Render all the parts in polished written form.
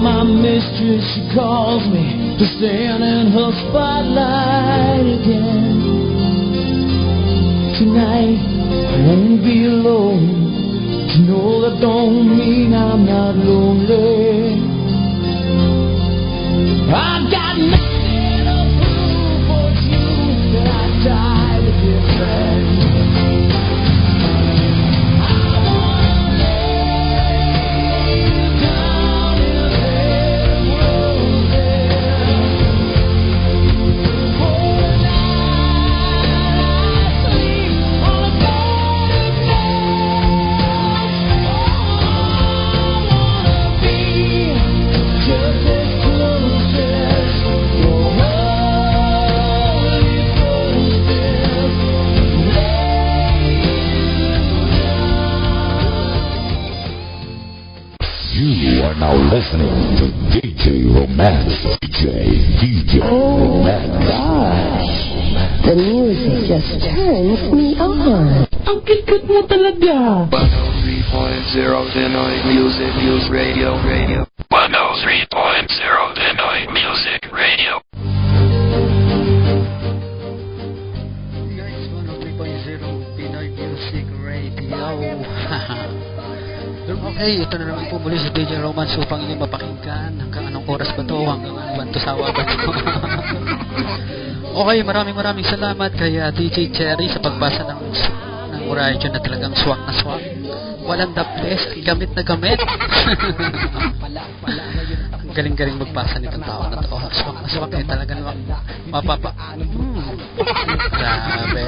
my mistress, she calls me to stand in her spotlight again. Tonight I won't be alone. To know that don't mean I'm not lonely. I got nothing to prove for you that I died a good friend. Now listening to DJ Romance. DJ Romance. Gosh, the music just turns me on. Ang kikat mo talaga. 103.0 Pinoy Music Radio. 103.0 Pinoy Music Radio. Guys, 103.0 Pinoy Music Radio. Okay, ito na naman po muli si DJ Romance upang inyong mapakinggan. Hanggang anong oras ba to? Hanggang anong sawa ba to? Okay, maraming salamat kay DJ Cherry sa pagbasa ng radyo na talagang swak na swak. Walang dables, gamit na gamit. Ang galing-galing magbasa nitong tao na to. Swak na swak eh, talaga naman mapapa... Grabe.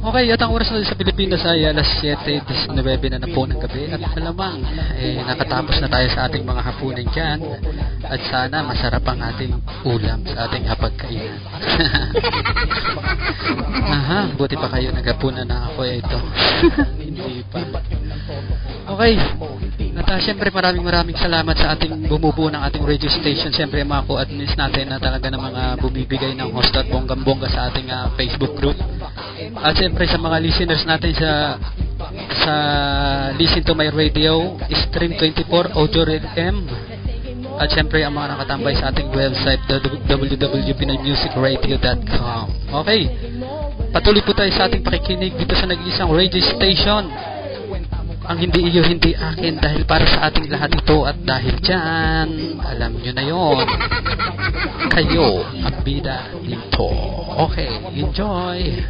Okay, at ang oras na sa Pilipinas ay alas 7:19 na po ng gabi. At malamang, nakatapos na tayo sa ating mga hapunan dyan. At sana masarap ang ating ulam sa ating hapagkainan. Aha, buti pa kayo naghapunan na ako ito. Hindi pa. Okay. Siyempre maraming salamat sa ating bumubuo ng ating radio station. Siyempre mga co-admins natin na talaga ng mga bumibigay ng host at bonggang-bongga sa ating Facebook group. At siyempre sa mga listeners natin sa Listen to My Radio, Stream 24, Audio FM. At siyempre ang mga nakatambay sa ating website www.pinoymusicradio.com. Okay. Patuloy po tayo sa ating pakikinig dito sa nag-iisang radio station. Ang hindi iyo, hindi akin, dahil para sa ating lahat ito. At dahil dyan, alam nyo na yon, kayo ang bida dito. Okay, enjoy.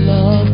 Love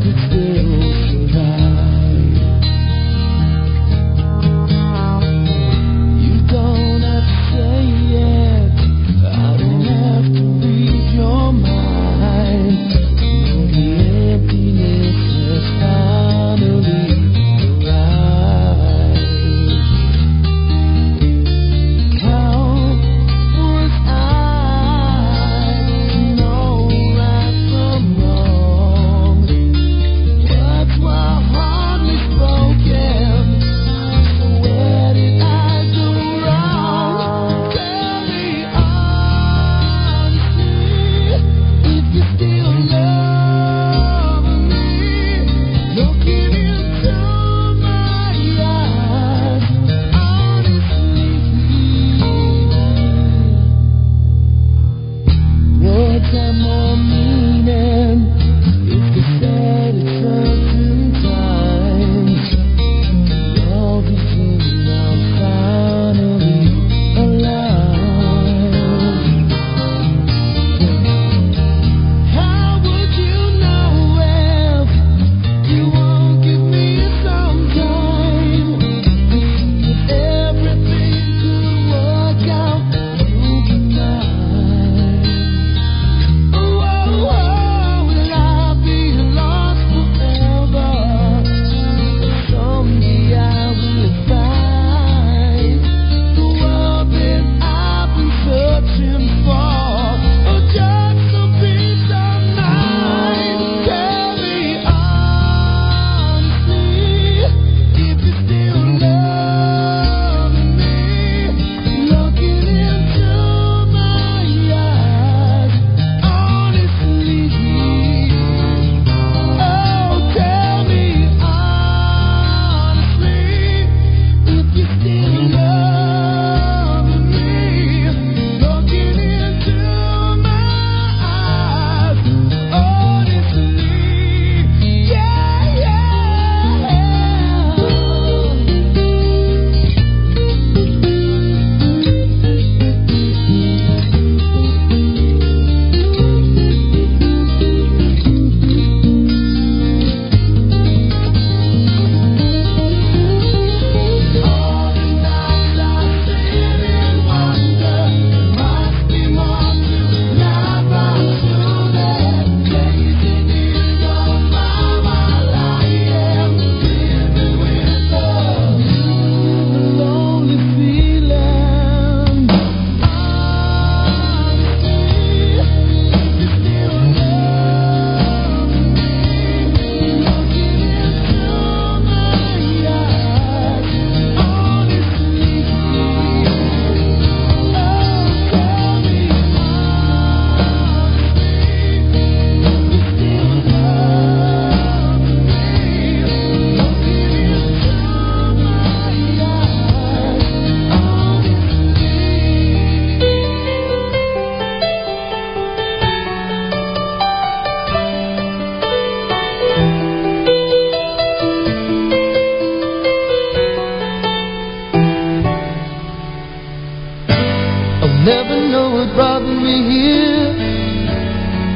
never know what brought me here.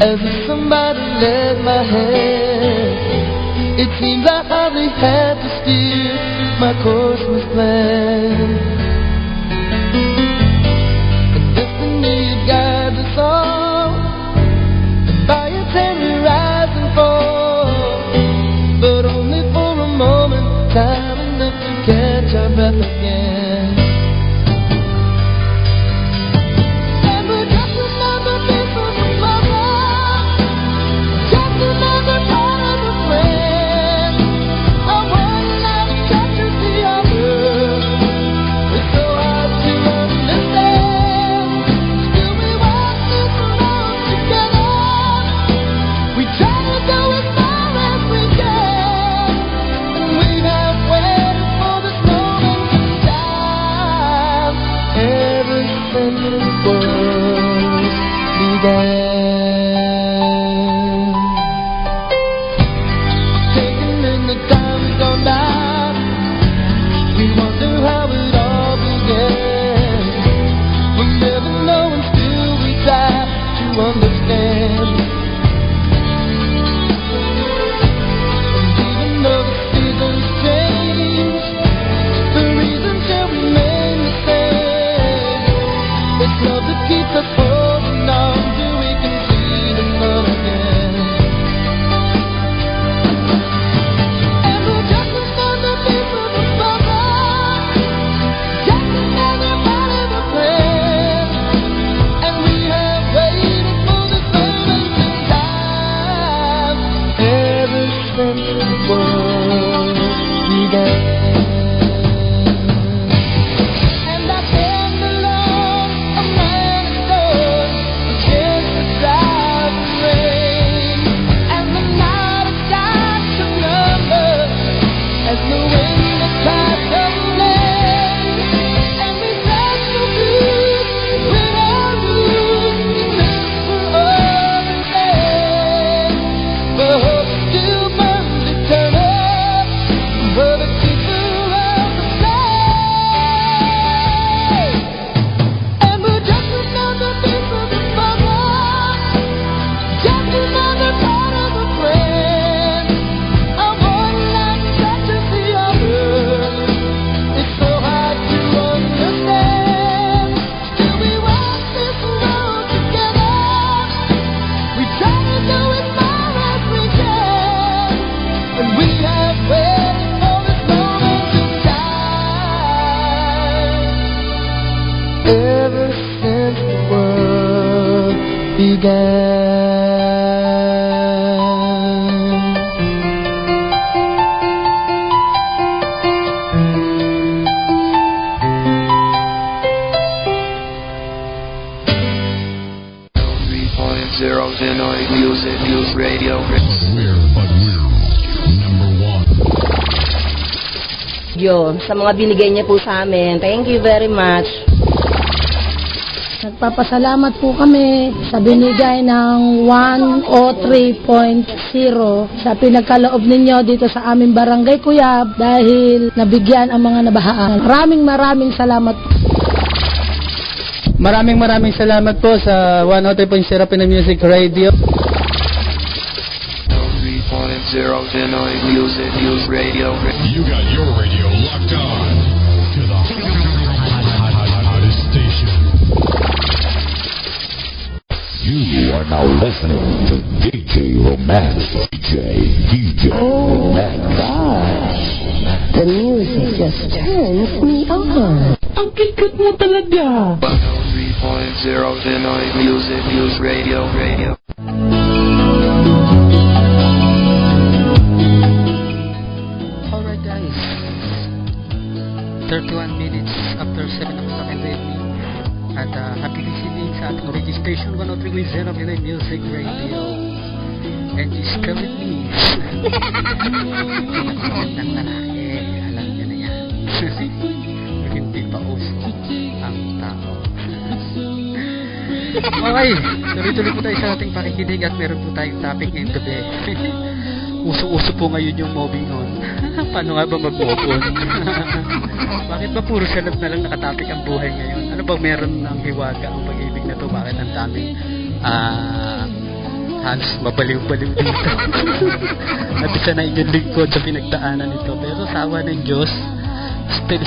As if somebody led my hand. It seems I hardly had to steer. My course was planned. And destiny guides us all. By its hand we rise and fall, but only for a moment, time enough to catch our breath again. And we're just another piece of the puzzle, just another part of the plan. Our one life touches the other. It's so hard to understand. Still we walk this road together. We try to go as far as we can, and we have waited for this moment in time ever since the world began. Taking in the time gone by, we wonder how it all began. We'll never know until we try to understand. Even though the seasons change, the reasons shall remain the same. It's love that keeps us holding on till we can see the sun again. And we're just another piece of the puzzle, just another part of the plan. And we have waited for this moment in time ever since the world began. And I stand alone, a man alone, a chance to drive the rain. And the night is dark to number, as the wind that tries to land. And we search for truth, win or lose, live for all the day. But hope still burns eternal, for the keeper of the flame. And we're just another piece of the puzzle, just another part of the plan. Our one life touches the other. It's so hard to understand. Still we walk this road together. We try to go as far as we can, and we have waited for this moment in time ever since the world began. Illinois Music News Radio. We're number one. Yo, sa mga binigay niya po sa amin. Thank you very much. Nagpapasalamat po kami sa binigay ng 103.0 sa pinagkaloob ninyo dito sa aming barangay Cuyab dahil nabigyan ang mga nabahaan. Maraming salamat po. Maraming salamat po sa 103.0 Pinoy Music Radio. 3.0 Pinoy Music News Radio. You got your radio locked on to the hottest station. You are now listening to DJ Romance. DJ Romance. Gosh, the music just turns me on. Ang kikat mo talaga. 103.0 Pinoy Music News Radio. Alright guys, 31 minutes after 7 o'clock in the evening. At happy listening sa ating radio station 103.0 Pinoy Music Radio. And you still with me. Magandang lalaki, alam niyo na yan. Hindi pa uso ang tao. Okay, tuloy-tuloy po tayo sa ating pakikinig at meron po tayong topic ngayong gabi. Uso-uso po ngayon yung moving on. Paano nga ba mag-move on? Bakit ba puro salot na lang nakatapik ang buhay ngayon? Ano ba meron ng hiwaga ang pag-ibig na to? Bakit ang daming halos mabaliw-baliw dito? At isa na inyong lingkod sa pinagdaanan nito. Pero sa awa ng Diyos, still